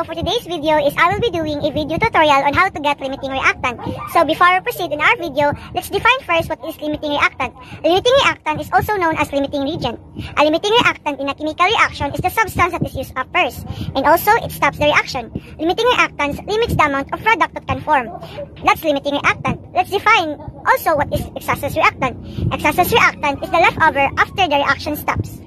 for today's video is I will be doing a video tutorial on how to get limiting reactant. So before we proceed in our video, let's define first what is limiting reactant. A limiting reactant is also known as limiting reagent. A limiting reactant in a chemical reaction is the substance that is used up first, and also it stops the reaction. Limiting reactants limits the amount of product that can form. That's limiting reactant. Let's define also what is excess reactant. Excess reactant is the leftover after the reaction stops.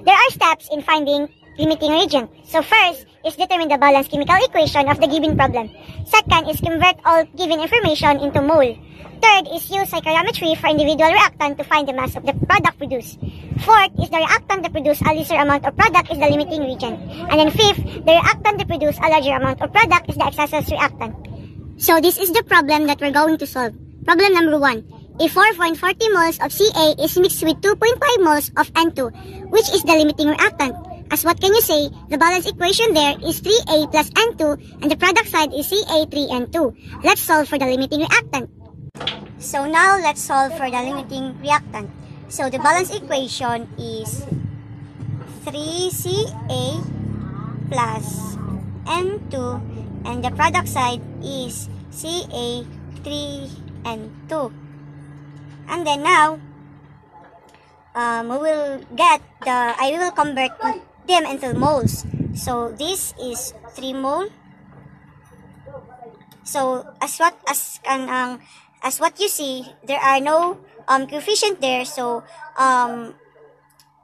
There are steps in finding limiting reagent. So first is determine the balanced chemical equation of the given problem. Second is convert all given information into mole. Third is use stoichiometry for individual reactant to find the mass of the product produced. Fourth is the reactant that produce a lesser amount of product is the limiting reagent. And then fifth, the reactant that produce a larger amount of product is the excess reactant. So this is the problem that we're going to solve. Problem number 1. A 4.40 moles of Ca is mixed with 2.5 moles of N2, which is the limiting reactant. As what can you say, the balance equation there is 3A plus N2 and the product side is Ca3N2. Let's solve for the limiting reactant. So now let's solve for the limiting reactant. So the balance equation is 3Ca plus N2 and the product side is Ca3N2. And then now we will convert them into moles. So this is 3 mole. So as what you see, there are no coefficient there. So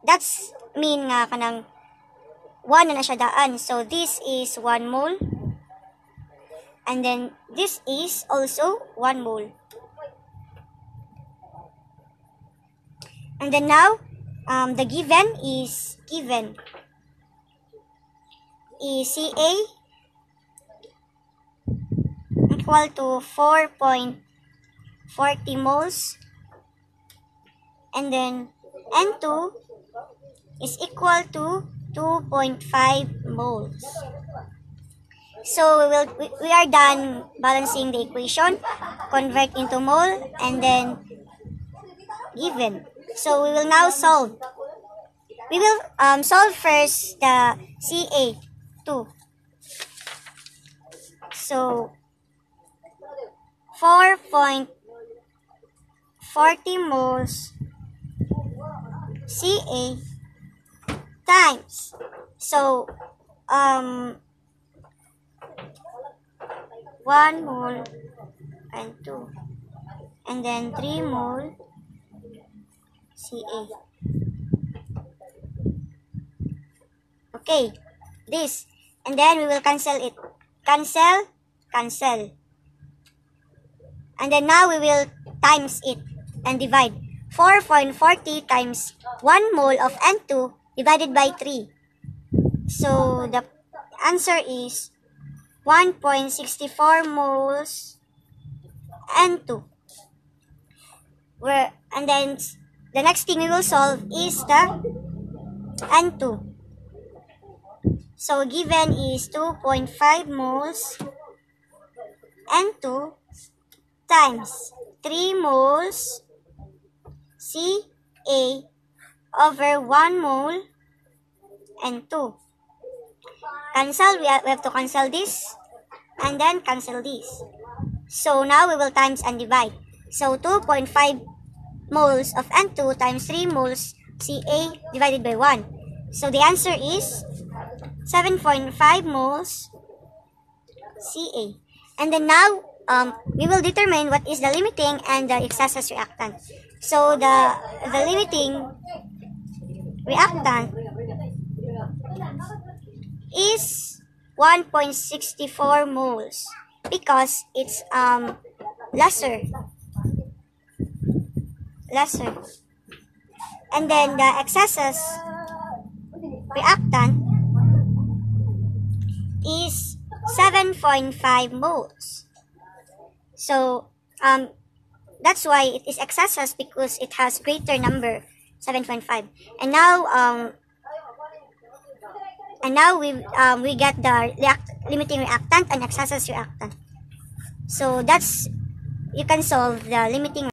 that's mean nga kanang 1 na siya daan. So this is 1 mole. And then this is also 1 mole. And then now the given is Ca equal to 4.40 moles, and then N2 is equal to 2.5 moles. So we are done balancing the equation, convert into mole, and then given. So we will now solve. We will solve first the Ca2. So 4.40 moles Ca times. So 1 mole and 2, and then 3 mole Ca. Okay, this, and then we will cancel it. Cancel. And then now we will times it and divide. 4.40 times 1 mole of N2 divided by 3. So the answer is 1.64 moles N2. And then the next thing we will solve is the N2. So given is 2.5 moles N2 times 3 moles Ca over 1 mole N2. Cancel, we have to cancel this and then cancel this. So now we will times and divide. So 2.5 moles of N2 times 3 moles Ca divided by 1. So the answer is 7.5 moles Ca. And then now we will determine what is the limiting and the excess reactant. So the limiting reactant is 1.64 moles because it's lesser. And then the excess reactant is 7.5 moles. So that's why it is excess, because it has greater number, 7.5. And now we get the limiting reactant and excess reactant. So that's, you can solve the limiting.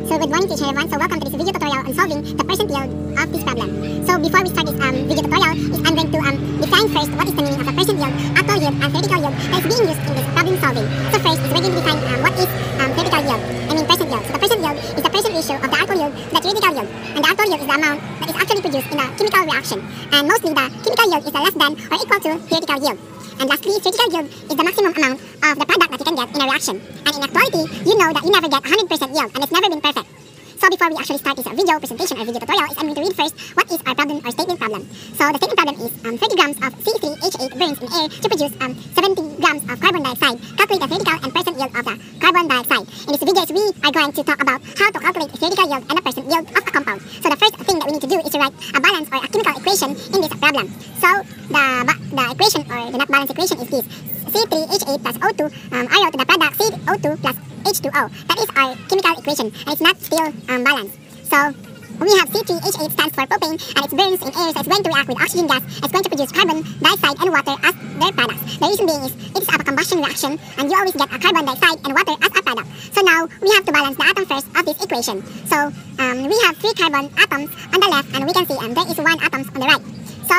So Good morning, teacher everyone. So welcome to this video tutorial on solving the percent yield of this problem. So before we start this video tutorial, I'm going to define first what is the meaning of the percent yield, actual yield, and theoretical yield that is being used in this problem solving. So first is we're going to define what is theoretical yield. Percent yield. So the percent yield is the percent ratio of the alcohol yield to the theoretical yield, and the alcohol yield is the amount that is actually produced in a chemical reaction. And mostly the chemical yield is less than or equal to theoretical yield. And lastly, theoretical yield is the maximum amount of the product that you can get in a reaction. And in actuality, you know that you never get 100% yield, and it's never been perfect. So before we actually start this video presentation or video tutorial, I'm going to read first what is our problem or statement problem. So the statement problem is 30 grams of C3H8 burns in air to produce 70 grams of carbon dioxide. Calculate the theoretical and percent yield of the carbon dioxide. In this video, we are going to talk about how to calculate the theoretical yield and the percent yield of a compound. So the first thing that we need to do is to write a balance or a chemical equation in this problem. So the equation or the not balance equation is this: C3H8 plus O2 RO to the product CO2 plus H2O. That is our chemical equation, and it's not still balanced. So we have C3H8 stands for propane, and it burns in air, so it's going to react with oxygen gas. It's going to produce carbon dioxide and water as their products. The reason being is it is a combustion reaction, and you always get a carbon dioxide and water as a product. So now we have to balance the atom first of this equation. So we have 3 carbon atoms on the left, and we can see there is 1 atom on the right. So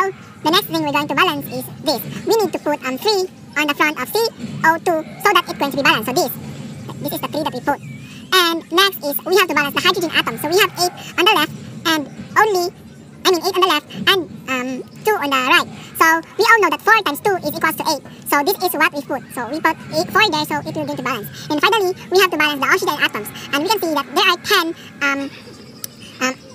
the next thing we're going to balance is this. We need to put 3 on the front of CO2 so that it's going to be balanced. So this is the 3 that we put. And next is we have to balance the hydrogen atom. So we have 8 on the left and 8 on the left and 2 on the right. So we all know that 4 times 2 is equals to 8. So this is what we put. So we put 4 there, so it will going to balance. And finally, we have to balance the oxygen atoms. And we can see that there are 10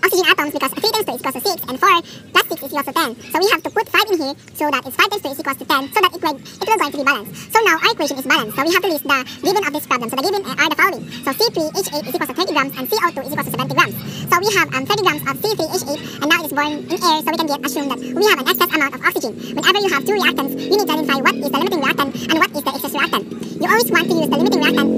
oxygen atoms because 3 times 2 is equals to 6 and 4 plus 6 is equals to 10. So we have to put 5 in here so that it's 5 times 2 is equals to 10 so that it will going to be balanced. So now our equation is balanced. So we have to list the given of this problem. So the given are the following. So C3H8 is equals to 30 grams and CO2 is equals to 70 grams. So we have 30 grams of C3H8 and now it is born in air, so we can assume that we have an excess amount of oxygen. Whenever you have 2 reactants, you need to identify what is the limiting reactant and what is the excess reactant. You always want to use the limiting reactant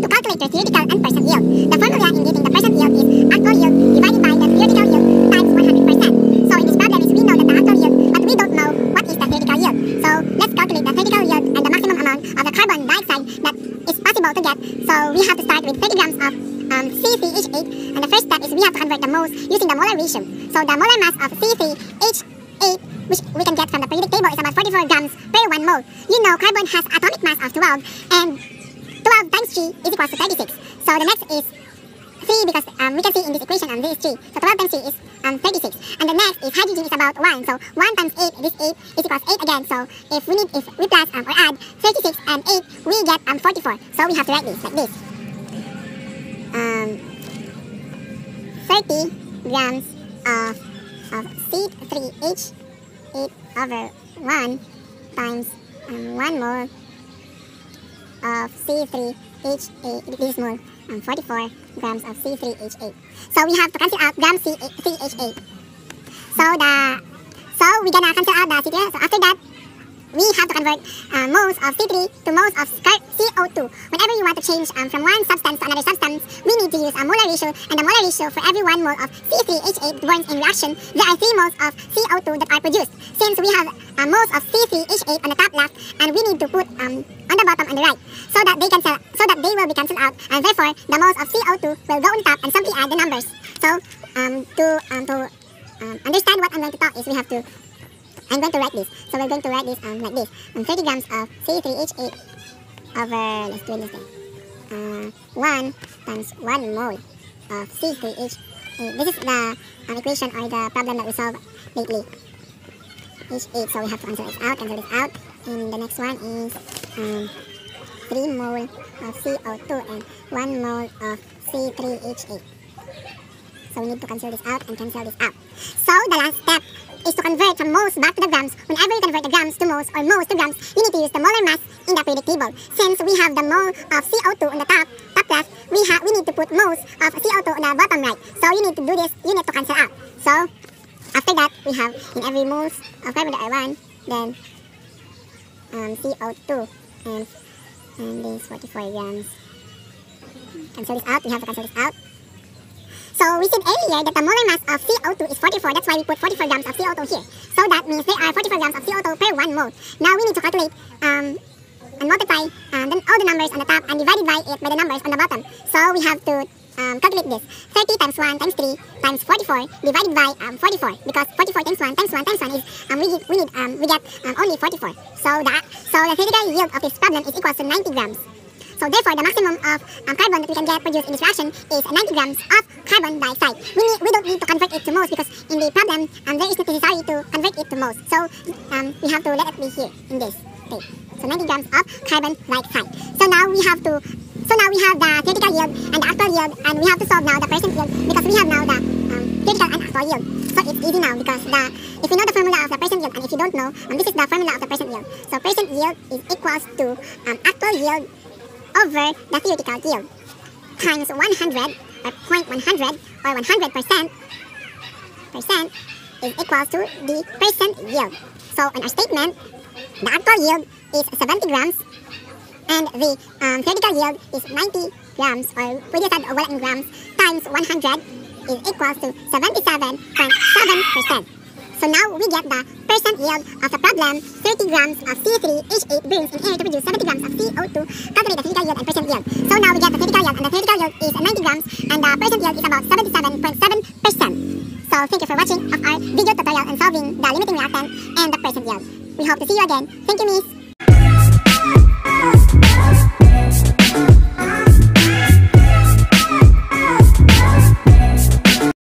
to calculate your theoretical and percent yield. The formula in getting the percent yield is actual yield divided by the theoretical yield times 100%. So in this problem, we know that the actual yield, but we don't know what is the theoretical yield. So let's calculate the theoretical yield and the maximum amount of the carbon dioxide that is possible to get. So we have to start with 30 grams of C3H8, and the first step is we have to convert the moles using the molar ratio. So the molar mass of C3H8, which we can get from the periodic table, is about 44 grams per 1 mole. You know carbon has atomic mass of 12, and 12 times 3 is equals to 36. So the next is 3 because we can see in this equation this is 3. So 12 times 3 is 36. And the next is hydrogen is about 1. So 1 times 8, this 8 is equals 8 again. So if we plus or add 36 and 8, we get 44. So we have to write this like this. 30 grams of C3H8 over 1 times 1 mole of C3H8, this mole, 44 grams of C3H8. So we have to cancel out grams C3H8. So we're gonna cancel out the C3. So after that, we have to convert moles of C3 to moles of CO2. Whenever you want to change from one substance to another substance, we need to use a molar ratio, and the molar ratio for every 1 mole of C3H8 burns in reaction, there are 3 moles of CO2 that are produced. Since we have moles of C3H8 on the top left, and we need to put on the bottom on the right, so that they will be cancelled out, and therefore the moles of CO2 will go on top and simply add the numbers. So to understand what I'm going to talk is I'm going to write this. So we're going to write this like this. 30 grams of C3H8 over, let's do it this way, 1 times 1 mole of C3H8. This is the equation or the problem that we solved lately. H8, so we have to cancel this out. And the next one is 3 mole of CO2 and 1 mole of C3H8. So we need to cancel this out and cancel this out. So the last step is to convert from moles back to the grams. Whenever you convert the grams to moles or moles to grams, you need to use the molar mass in the periodic table. Since we have the mole of CO2 on the top left, we need to put moles of CO2 on the bottom right. So you need to do this, you need to cancel out. So after that, we have in every moles of carbon dioxide, then CO2 and this 44 grams. Cancel this out, we have to cancel this out. So we said earlier that the molar mass of CO2 is 44, that's why we put 44 grams of CO2 here. So that means there are 44 grams of CO2 per 1 mole. Now we need to calculate and multiply then all the numbers on the top and divide it by the numbers on the bottom. So we have to calculate like this. 30 times 1 times 3 times 44 divided by 44. Because 44 times 1 times 1 times 1 is, we get only 44. So the theoretical yield of this problem is equal to 90 grams. So therefore, the maximum of carbon that we can get produced in this reaction is 90 grams of carbon dioxide. We don't need to convert it to moles because in the problem, there is not necessary to convert it to moles. So we have to let it be here in this state. So 90 grams of carbon dioxide. So now we have the theoretical yield and the actual yield, and we have to solve now the percent yield because we have now the theoretical and actual yield. So it's easy now because if you know the formula of the percent yield, and if you don't know, this is the formula of the percent yield. So percent yield is equals to actual yield over the theoretical yield times 100 or 0.100 or 100% is equals to the percent yield. So in our statement, the actual yield is 70 grams and the theoretical yield is 90 grams, or we just said in grams, times 100 is equals to 77.7%. So now we get the percent yield of the problem. 30 grams of C3H8 burns in air to produce 70 grams of CO2. Calculate the theoretical yield and percent yield. So now we get the theoretical yield, and the theoretical yield is 90 grams and the percent yield is about 77.7%. So thank you for watching of our video tutorial on solving the limiting reactant and the percent yield. We hope to see you again. Thank you, Miss.